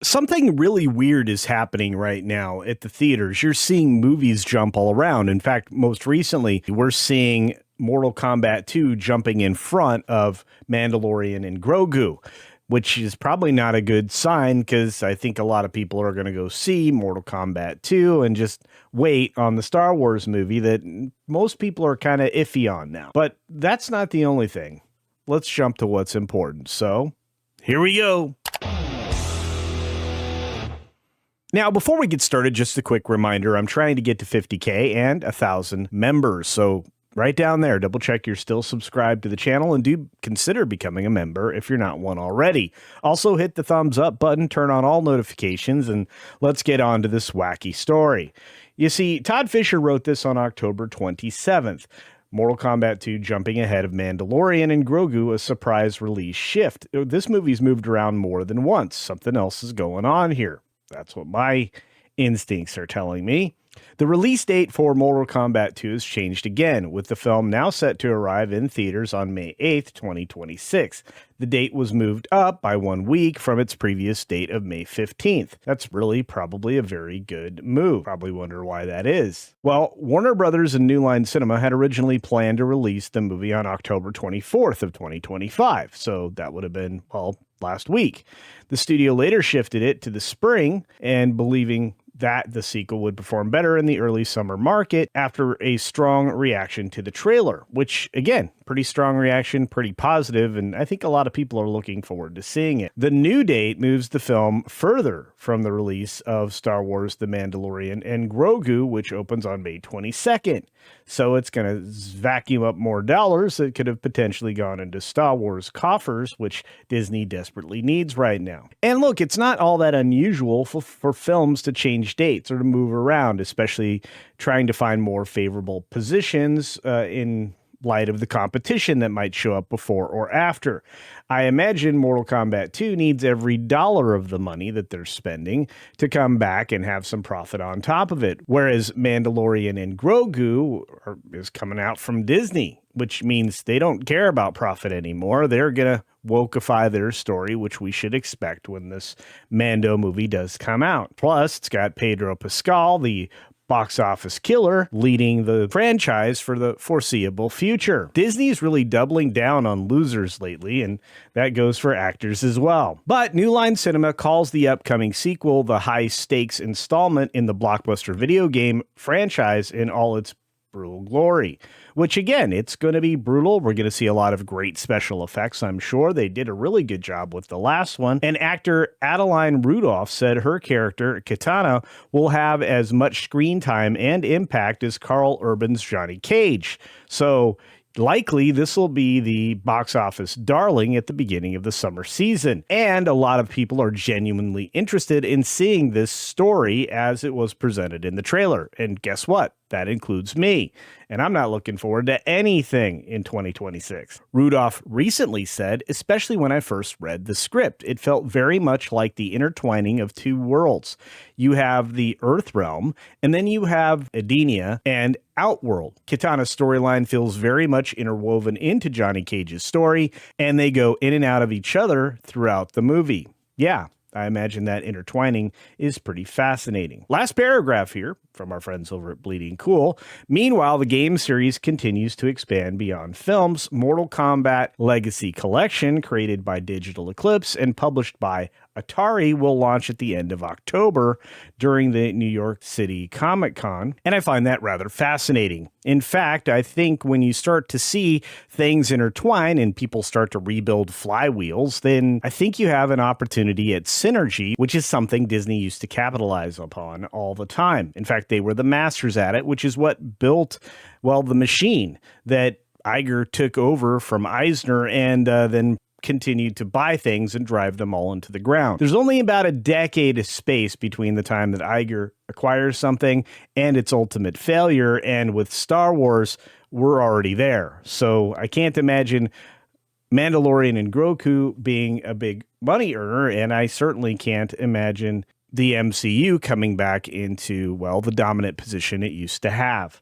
Something really weird is happening right now at the theaters. You're seeing movies jump all around. In fact, most recently, we're seeing Mortal Kombat 2 jumping in front of Mandalorian and Grogu, which is probably not a good sign because I think a lot of people are going to go see Mortal Kombat 2 and just wait on the Star Wars movie that most people are kind of iffy on now. But that's not the only thing. Let's jump to what's important. So, here we go. Now, before we get started, just a quick reminder, I'm trying to get to 50K and 1,000 members. So right down there, double check you're still subscribed to the channel and do consider becoming a member if you're not one already. Also hit the thumbs up button, turn on all notifications, and let's get on to this wacky story. You see, Todd Fisher wrote this on October 27th. Mortal Kombat 2 jumping ahead of Mandalorian and Grogu, a surprise release shift. This movie's moved around more than once. Something else is going on here. That's what my instincts are telling me. The release date for Mortal Kombat 2 has changed again, with the film now set to arrive in theaters on May 8th, 2026. The date was moved up by 1 week from its previous date of May 15th. That's really probably a very good move. Probably wonder why that is. Well, Warner Brothers and New Line Cinema had originally planned to release the movie on October 24th of 2025, so that would have been, well, last week. The studio later shifted it to the spring and believing that the sequel would perform better in the early summer market after a strong reaction to the trailer, which, again, pretty strong reaction, pretty positive, and I think a lot of people are looking forward to seeing it. The new date moves the film further from the release of Star Wars The Mandalorian and Grogu, which opens on May 22nd. So it's going to vacuum up more dollars that could have potentially gone into Star Wars coffers, which Disney desperately needs right now. And look, it's not all that unusual for films to change dates or to move around, especially trying to find more favorable positions in light of the competition that might show up before or after. I imagine Mortal Kombat 2 needs every dollar of the money that they're spending to come back and have some profit on top of it. Whereas Mandalorian and Grogu is coming out from Disney, which means they don't care about profit anymore. They're going to wokeify their story, which we should expect when this Mando movie does come out. Plus, it's got Pedro Pascal, the box office killer, leading the franchise for the foreseeable future. Disney's really doubling down on losers lately, and that goes for actors as well. But New Line Cinema calls the upcoming sequel the high-stakes installment in the blockbuster video game franchise in all its brutal glory, which again, it's going to be brutal. We're going to see a lot of great special effects, I'm sure. They did a really good job with the last one. And actor Adeline Rudolph said her character, Katana, will have as much screen time and impact as Carl Urban's Johnny Cage. So likely, this will be the box office darling at the beginning of the summer season. And a lot of people are genuinely interested in seeing this story as it was presented in the trailer. And guess what? That includes me. And I'm not looking forward to anything in 2026. Rudolph recently said, especially when I first read the script, it felt very much like the intertwining of two worlds. You have the Earth realm, and then you have Edenia and Outworld. Katana's storyline feels very much interwoven into Johnny Cage's story, and they go in and out of each other throughout the movie. Yeah, I imagine that intertwining is pretty fascinating. Last paragraph here from our friends over at Bleeding Cool. Meanwhile, the game series continues to expand beyond films. Mortal Kombat Legacy Collection, created by Digital Eclipse and published by Atari, will launch at the end of October during the New York City Comic Con, and I find that rather fascinating. In fact, I think when you start to see things intertwine and people start to rebuild flywheels, then I think you have an opportunity at synergy, which is something Disney used to capitalize upon all the time. In fact, they were the masters at it, which is what built, well, the machine that Iger took over from Eisner and then continued to buy things and drive them all into the ground. There's only about a decade of space between the time that Iger acquires something and its ultimate failure, and with Star Wars, we're already there. So I can't imagine Mandalorian and Grogu being a big money earner, and I certainly can't imagine the MCU coming back into, well, the dominant position it used to have.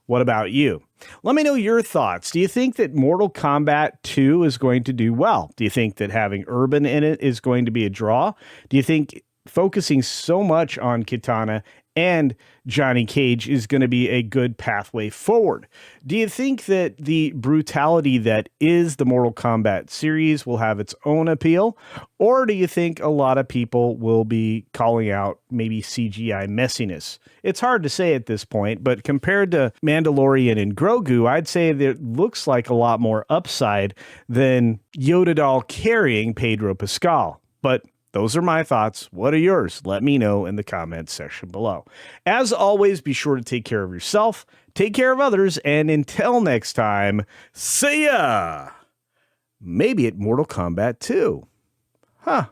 What about you? Let me know your thoughts. Do you think that Mortal Kombat 2 is going to do well? Do you think that having Urban in it is going to be a draw? Do you think focusing so much on Katana and Johnny Cage is going to be a good pathway forward. Do you think that the brutality that is the Mortal Kombat series will have its own appeal? Or do you think a lot of people will be calling out maybe CGI messiness? It's hard to say at this point, but compared to Mandalorian and Grogu, I'd say that it looks like a lot more upside than Yoda doll carrying Pedro Pascal. But those are my thoughts. What are yours? Let me know in the comments section below. As always, be sure to take care of yourself, take care of others, and until next time, see ya! Maybe at Mortal Kombat 2. Huh.